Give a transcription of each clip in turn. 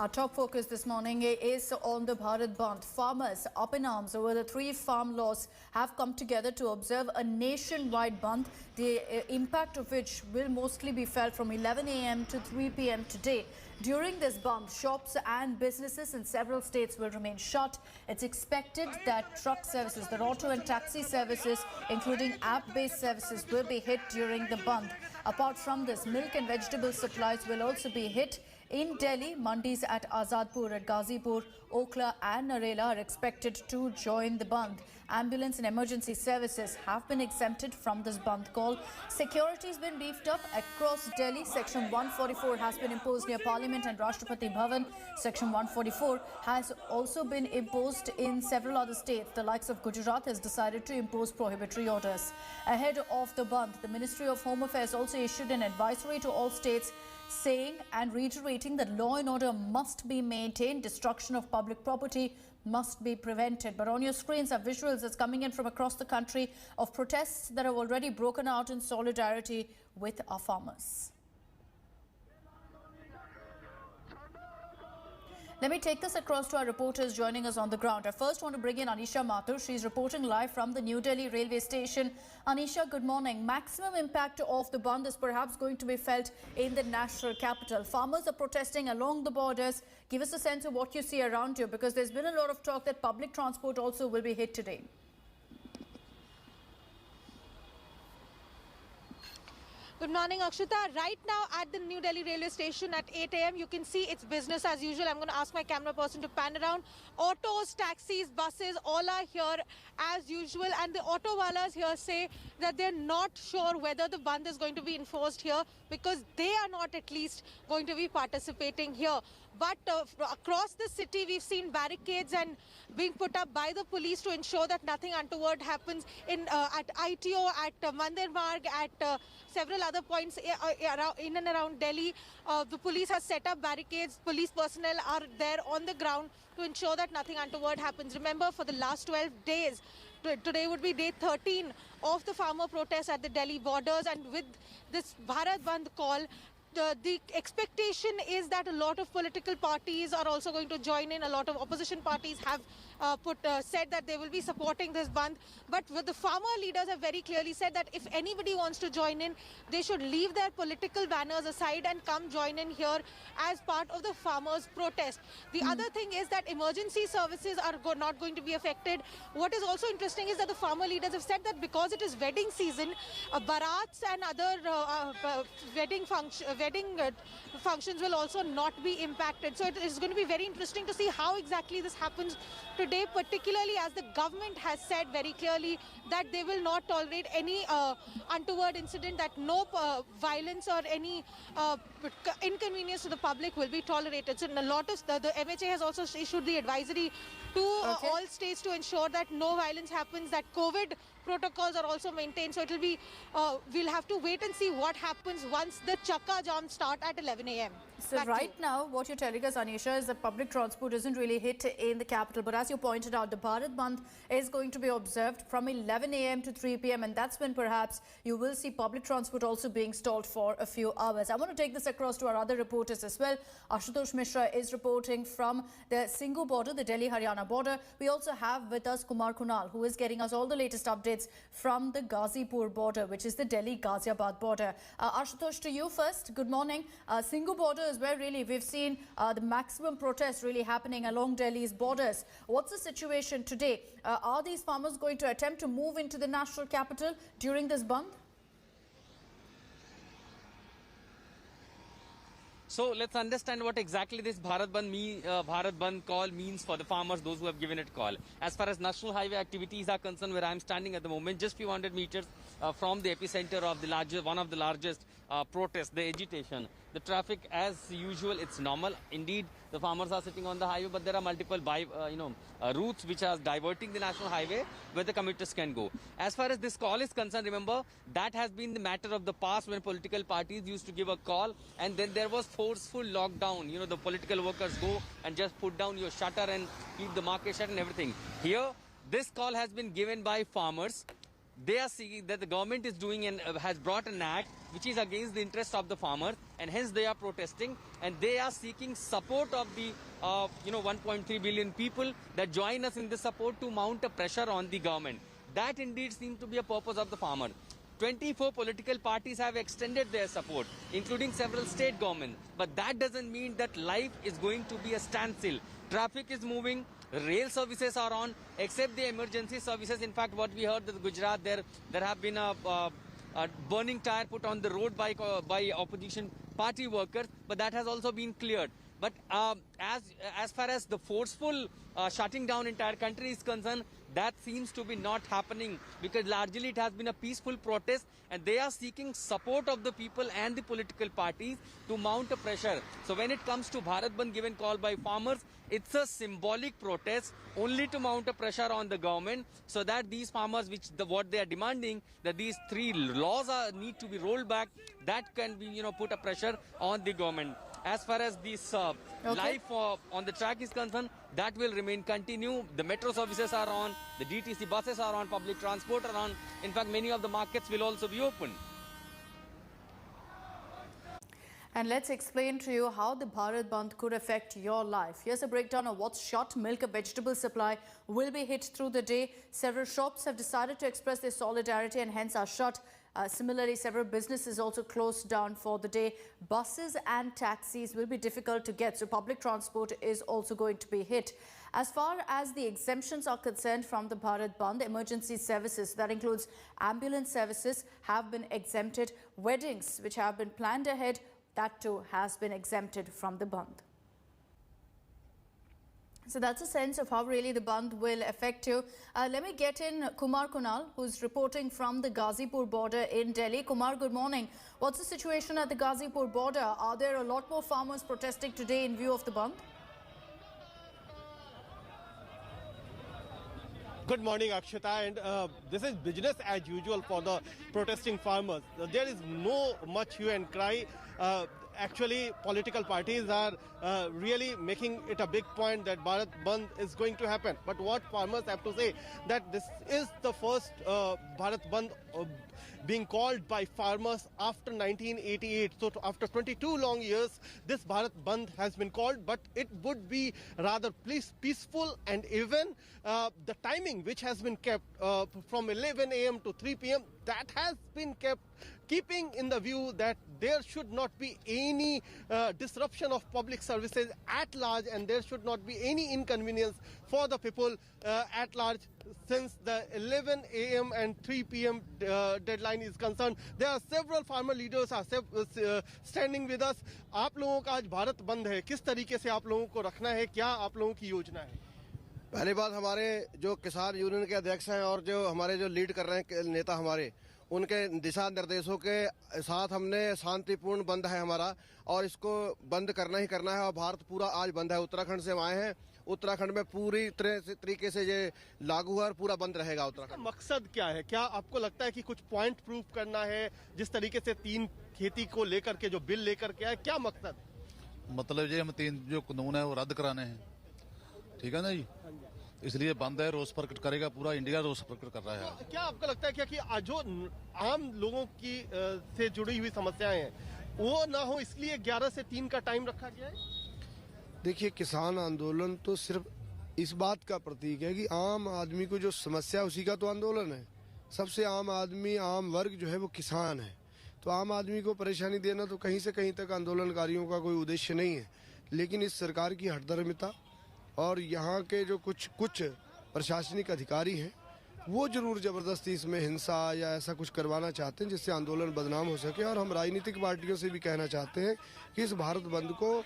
Our top focus this morning is on the Bharat Bandh. Farmers up in arms over the 3 farm laws have come together to observe a nationwide bandh, the impact of which will mostly be felt from 11 a.m. to 3 p.m. today. During this bandh, shops and businesses in several states will remain shut. It's expected that truck services, the auto and taxi services, including app-based services, will be hit during the bandh. Apart from this, milk and vegetable supplies will also be hit. In Delhi, mandis at Azadpur, at Ghazipur, Okhla and Narela are expected to join the bandh. Ambulance and emergency services have been exempted from this bandh call. Security has been beefed up across Delhi. Section 144 has been imposed near Parliament and Rashtrapati Bhavan. Section 144 has also been imposed in several other states. The likes of Gujarat has decided to impose prohibitory orders. Ahead of the bandh, the Ministry of Home Affairs also issued an advisory to all states saying and reiterating that law and order must be maintained, destruction of public property must be prevented. But on your screens are visuals that's coming in from across the country of protests that have already broken out in solidarity with our farmers. Let me take this across to our reporters joining us on the ground. I first want to bring in Anisha Mathur. She's reporting live from the New Delhi railway station. Anisha, good morning. Maximum impact of the bandh is perhaps going to be felt in the national capital. Farmers are protesting along the borders. Give us a sense of what you see around you, because there's been a lot of talk that public transport also will be hit today. Good morning, Akshita. Right now at the New Delhi railway station at 8 a.m. you can see it's business as usual. I'm going to ask my camera person to pan around. Autos, taxis, buses, all are here as usual. And the auto wallahs here say that they're not sure whether the bandh is going to be enforced here, because they are not at least going to be participating here. But across the city, we've seen barricades and being put up by the police to ensure that nothing untoward happens at ITO, at Mandir Marg, at several other points in and around Delhi. The police has set up barricades. Police personnel are there on the ground to ensure that nothing untoward happens. Remember, for the last 12 days, today would be day 13 of the farmer protests at the Delhi borders, and with this Bharat Bandh call, the expectation is that a lot of political parties are also going to join in. A lot of opposition parties have said that they will be supporting this bandh. But the farmer leaders have very clearly said that if anybody wants to join in, they should leave their political banners aside and come join in here as part of the farmers' protest. The other thing is that emergency services are not going to be affected. What is also interesting is that the farmer leaders have said that because it is wedding season, barats and other wedding functions will also not be impacted. So it is going to be very interesting to see how exactly this happens today, particularly as the government has said very clearly that they will not tolerate any untoward incident, that no violence or any inconvenience to the public will be tolerated. So a lot of the MHA has also issued the advisory to all states to ensure that no violence happens, that COVID protocols are also maintained. So it will be, we'll have to wait and see what happens once the Chakka Jam start at 11 a.m. So right now, what you're telling us, Anisha, is that public transport isn't really hit in the capital. But as you pointed out, the Bharat Bandh is going to be observed from 11 a.m. to 3 p.m. And that's when perhaps you will see public transport also being stalled for a few hours. I want to take this across to our other reporters as well. Ashutosh Mishra is reporting from the Singhu border, the Delhi-Haryana border. We also have with us Kumar Kunal, who is getting us all the latest updates from the Ghazipur border, which is the Delhi-Ghaziabad border. Ashutosh, to you first. Good morning. Singhu border is where really we've seen the maximum protests really happening along Delhi's borders. What's the situation today? Are these farmers going to attempt to move into the national capital during this bandh? So let's understand what exactly this Bharat Bandh call means for the farmers, those who have given it call. As far as national highway activities are concerned, where I'm standing at the moment, just few hundred meters from the epicenter of the one of the largest protests, the agitation. The traffic, as usual, it's normal. Indeed, the farmers are sitting on the highway, but there are multiple routes which are diverting the national highway where the commuters can go. As far as this call is concerned, remember, that has been the matter of the past when political parties used to give a call and then there was forceful lockdown. The political workers go and just put down your shutter and keep the market shut and everything. Here, this call has been given by farmers. they are seeking that the government is doing and has brought an act which is against the interest of the farmers, and hence they are protesting, and they are seeking support of the 1.3 billion people that join us in this support to mount a pressure on the government. That indeed seems to be a purpose of the farmer. 24 political parties have extended their support, including several state governments. But that doesn't mean that life is going to be a standstill. Traffic is moving, rail services are on, except the emergency services. In fact, what we heard in Gujarat, there have been a burning tire put on the road by opposition party workers, but that has also been cleared. But as far as the forceful shutting down entire country is concerned, that seems to be not happening, because largely it has been a peaceful protest, and they are seeking support of the people and the political parties to mount a pressure. So when it comes to Bharat Bandh given call by farmers, it's a symbolic protest only to mount a pressure on the government, so that these farmers, what they are demanding, that these 3 laws need to be rolled back, that can be put a pressure on the government. As far as this life on the track is concerned, that will remain continue. The metro services are on, the DTC buses are on, public transport are on. In fact, many of the markets will also be open. And let's explain to you how the Bharat Bandh could affect your life. Here's a breakdown of what's shut. Milk and vegetable supply will be hit through the day. Several shops have decided to express their solidarity and hence are shut. Similarly, several businesses also closed down for the day. Buses and taxis will be difficult to get, so public transport is also going to be hit. As far as the exemptions are concerned from the Bharat Bandh, emergency services, that includes ambulance services, have been exempted. Weddings which have been planned ahead, that too has been exempted from the Bandh. So that's a sense of how really the Bandh will affect you. Let me get in Kumar Kunal, who's reporting from the Ghazipur border in Delhi. Kumar, good morning. What's the situation at the Ghazipur border? Are there a lot more farmers protesting today in view of the Bandh? Good morning, Akshita, and this is business as usual for the protesting farmers. There is no much hue and cry. Actually, political parties are really making it a big point that Bharat Bandh is going to happen. But what farmers have to say, that this is the first Bharat Bandh being called by farmers after 1988. So after 22 long years, this Bharat Bandh has been called, but it would be rather peaceful, and even the timing which has been kept from 11 a.m. to 3 p.m. that has been kept, keeping in the view that there should not be any disruption of public services at large, and there should not be any inconvenience for the people at large. Since the 11 a.m. and 3 p.m. Deadline is concerned, there are several farmer leaders are standing with us. आप लोगों का आज भारत बंद है, किस तरीके से आप लोगों को रखना है, क्या आप लोगों की योजना है? पहली बात, हमारे जो किसान यूनियन के अध्यक्ष हैं और जो हमारे जो लीड कर रहे हैं नेता हमारे, उनके दिशा निर्देशों के साथ हमने शांतिपूर्ण बंद है हमारा, और इसको बंद करना ही करना है। और भारत पूरा आज बंद है। उत्तराखंड से हम आए हैं, उत्तराखंड में पूरी तरीके से ये लागू है और पूरा बंद रहेगा उत्तराखंड। मकसद क्या है? क्या आपको लगता है कि कुछ पॉइंट प्रूव करना है, जिस तरीके से 3 खेती को लेकर के जो बिल लेकर के आए, क्या मकसद? मतलब ये हम 3 जो कानून है वो रद्द कराने हैं, ठीक है ना जी, इसलिए बंद है। रोष प्रकट करेगा, पूरा इंडिया रोष प्रकट कर रहा है। क्या आपको लगता है कि जो आम लोगों की से जुड़ी हुई समस्याएं हैं वो ना हो, इसलिए 11 से 3 का टाइम रखा गया है? देखिए, किसान आंदोलन तो सिर्फ इस बात का प्रतीक है कि आम आदमी को जो समस्या, उसी का तो आंदोलन है। सबसे आम आदमी, आम वर्ग जो है वो किसान है, तो आम आदमी को परेशानी देना तो कहीं से कहीं तक आंदोलनकारियों का कोई उद्देश्य नहीं है। लेकिन इस सरकार की हठधर्मिता और यहाँ के जो कुछ प्रशासनिक अधिकारी हैं, वो जरूर जबरदस्ती इसमें हिंसा या ऐसा कुछ करवाना चाहते हैं जिससे आंदोलन बदनाम हो सके। और हम राजनीतिक पार्टियों से भी कहना चाहते हैं कि इस भारत बंद को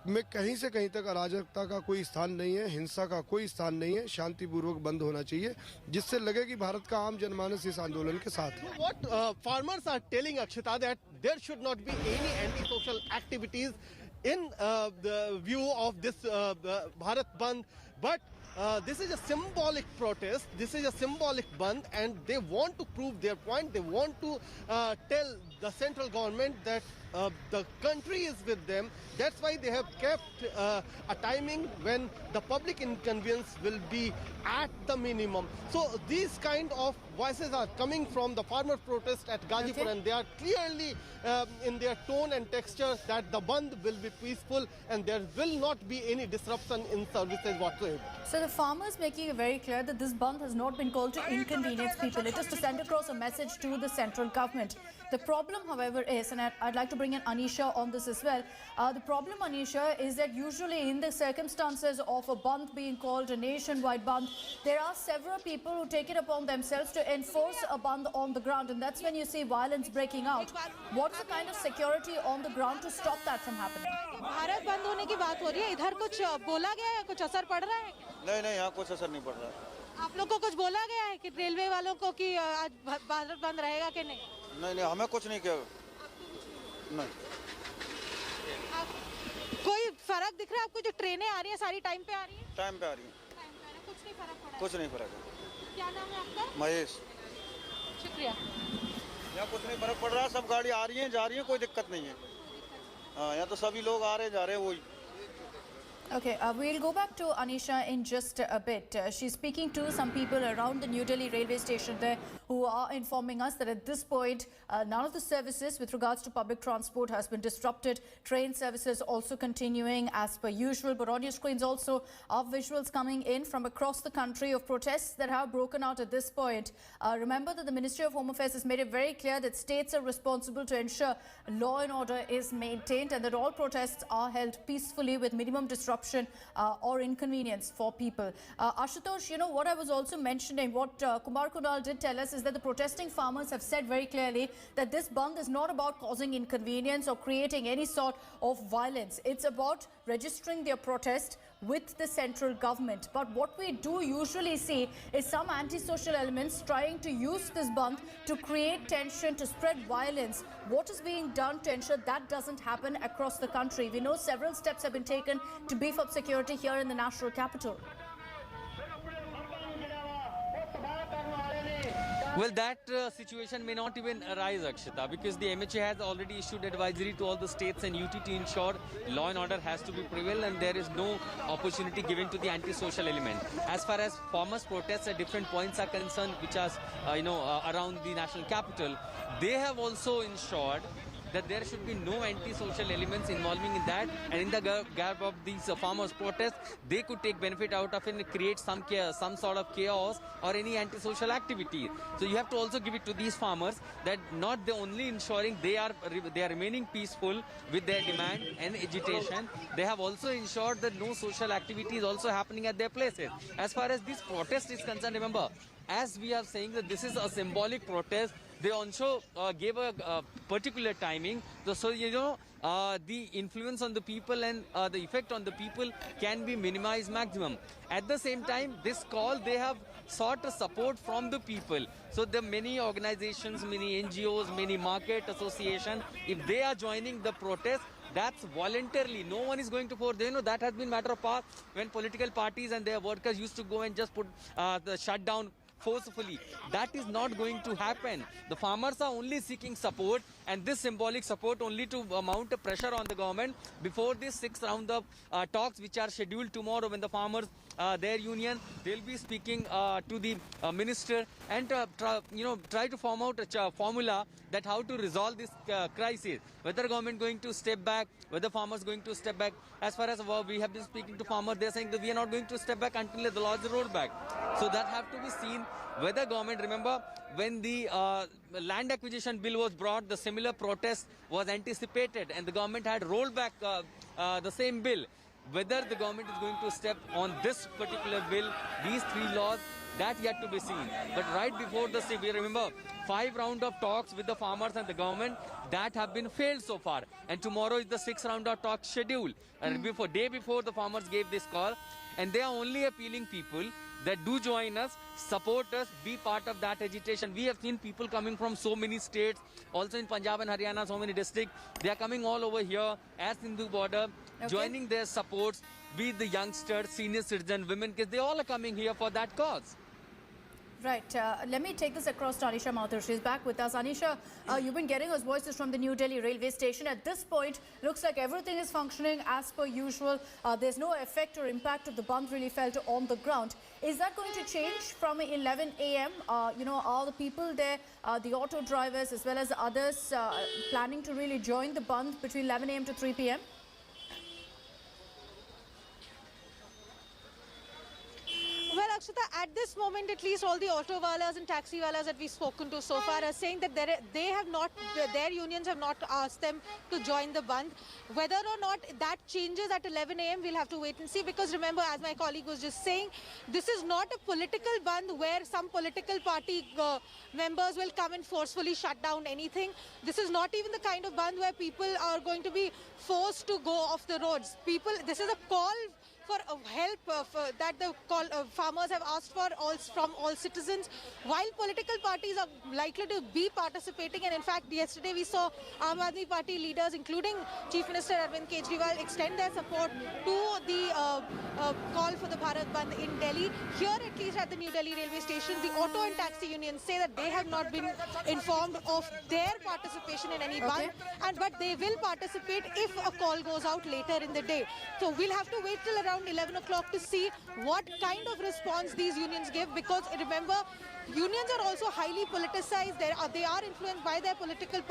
में कहीं से कहीं तक अराजकता का कोई स्थान नहीं है, हिंसा का कोई स्थान नहीं है। शांतिपूर्वक बंद होना चाहिए, जिससे लगे कि भारत का आम जनमानस इस आंदोलन के साथ है। What farmers are telling Akshita that there should not be any anti-social activities in the view of this Bharat Bandh, but this is a symbolic protest, this is a symbolic bandh, and they want to prove their point. They want to tell the central government that the country is with them. That's why they have kept a timing when the public inconvenience will be at the minimum. So these kind of voices are coming from the farmer protest at Gazipur, Okay. and they are clearly in their tone and texture that the Bandh will be peaceful and there will not be any disruption in services whatsoever. So the farmers making it very clear that this Bandh has not been called to inconvenience people. It is to send across a message to the central government. The problem, however, is, and I'd like to bring in Anisha on this as well. The problem, Anisha, is that usually in the circumstances of a Bandh being called a nationwide Bandh, there are several people who take it upon themselves to enforce a Bandh on the ground, and that's when you see violence breaking out. What's the kind of security on the ground to stop that from happening? Bharat बंद होने की बात हो रही है, इधर कुछ बोला गया है, कुछ असर पड़ रहा है? नहीं नहीं, यहाँ कुछ असर नहीं पड़ रहा है। आप लोग को कुछ बोला गया है कि रेलवे वालों को कि आज भारत बंद रहेगा कि नहीं? नहीं नहीं, हमें कुछ नहीं किया। नहीं। कोई फर्क दिख रहा है आपको? जो ट्रेनें आ रही हैं सारी टाइम पे आ रही हैं? टाइम पे आ रही है। टाइम पे आ रही हैं, कुछ नहीं फर्क पड़ा है? कुछ नहीं फर्क है। क्या नाम है आपका? महेश। शुक्रिया। यहाँ कुछ नहीं फर्क पड़ रहा, सब गाड़ी आ रही है जा रही है, कोई दिक्कत नहीं है। हाँ, यहाँ तो सभी लोग आ रहे जा रहे हैं वही। Okay, we'll go back to Anisha in just a bit. She's speaking to some people around the New Delhi railway station there who are informing us that at this point, none of the services with regards to public transport has been disrupted. Train services also continuing as per usual. But on your screens also are visuals coming in from across the country of protests that have broken out at this point. Remember that the Ministry of Home Affairs has made it very clear that states are responsible to ensure law and order is maintained and that all protests are held peacefully with minimum disruption or inconvenience for people. Ashutosh, you know, what I was also mentioning, what Kumar Kunal did tell us is that the protesting farmers have said very clearly that this Bandh is not about causing inconvenience or creating any sort of violence. It's about registering their protest with the central government. But what we do usually see is some antisocial elements trying to use this Bandh to create tension, to spread violence. What is being done to ensure that doesn't happen across the country? We know several steps have been taken to beef up security here in the national capital. Well, that situation may not even arise, Akshita, because the MHA has already issued advisory to all the states and UT to ensure law and order has to be prevail and there is no opportunity given to the antisocial element. As far as farmers' protests at different points are concerned, which are, around the national capital, they have also ensured that there should be no anti-social elements involving in that, and in the garb of these farmers' protests, they could take benefit out of it and create some sort of chaos or any anti-social activity. So you have to also give it to these farmers that not the only ensuring they are remaining peaceful with their demand and agitation, they have also ensured that no social activity is also happening at their places. As far as this protest is concerned, remember, as we are saying that this is a symbolic protest, they also gave a particular timing. So, the influence on the people and the effect on the people can be minimized maximum. At the same time, this call, they have sought a support from the people. So the many organizations, many NGOs, many market associations, if they are joining the protest, that's voluntarily. No one is going to force. That has been matter of past when political parties and their workers used to go and just put the shutdown forcefully. That is not going to happen. The farmers are only seeking support, and this symbolic support only to mount a pressure on the government before this 6th round of talks which are scheduled tomorrow, when the farmers, their union, they'll be speaking to the minister and try to form out a formula that how to resolve this crisis. Whether government going to step back, whether farmers going to step back. As far as we have been speaking to farmers, they're saying that we are not going to step back until the law is rolled back. So that have to be seen. Whether government, remember, when the land acquisition bill was brought, the similar protest was anticipated and the government had rolled back the same bill. Whether the government is going to step on this particular bill, these three laws, that yet to be seen. But right before the we remember 5 rounds of talks with the farmers and the government that have been failed so far. And tomorrow is the 6th round of talks scheduled. And day before the farmers gave this call, and they are only appealing people that do join us, support us, be part of that agitation. We have seen people coming from so many states, also in Punjab and Haryana, so many districts. They are coming all over here as Sindhu border, joining their supports, be it the youngsters, senior citizens, women, kids, they all are coming here for that cause. Right. Let me take this across to Anisha Mathur. She's back with us. Anisha, you've been getting us voices from the New Delhi railway station. At this point, looks like everything is functioning as per usual. There's no effect or impact of the Bandh really felt on the ground. Is that going to change from 11 a.m.? Are the people there, the auto drivers as well as the others, planning to really join the Bandh between 11 a.m. to 3 p.m.? Well, Akshita, at this moment, at least all the auto walas and taxi walas that we've spoken to so far are saying that their unions have not asked them to join the Bandh. Whether or not that changes at 11 a.m., we'll have to wait and see. Because remember, as my colleague was just saying, this is not a political Bandh where some political party members will come and forcefully shut down anything. This is not even the kind of Bandh where people are going to be forced to go off the roads. This is a call for help that the farmers have asked for from all citizens, while political parties are likely to be participating. And in fact, yesterday we saw Aam Aadmi Party leaders, including Chief Minister Arvind Kejriwal, extend their support to the call for the Bharat Bandh in Delhi. Here, at least at the New Delhi railway station, the auto and taxi unions say that they have not been informed of their participation in any Bandh, but they will participate if a call goes out later in the day. So we'll have to wait till around 11 o'clock to see what kind of response these unions give, because remember, unions are also highly politicized. They are influenced by their political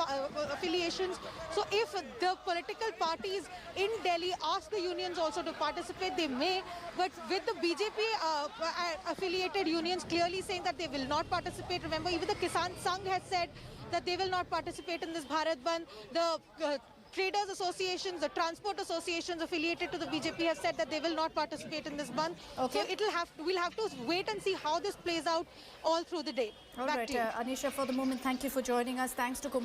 affiliations. So if the political parties in Delhi ask the unions also to participate, they may. But with the BJP affiliated unions clearly saying that they will not participate. Remember, even the Kisan Sangh has said that they will not participate in this Bharat Bandh. The traders associations, the transport associations affiliated to the BJP have said that they will not participate in this Bandh. Okay. So we'll have to wait and see how this plays out all through the day. All Back right, to you. Anisha, for the moment, thank you for joining us. Thanks to Kumar.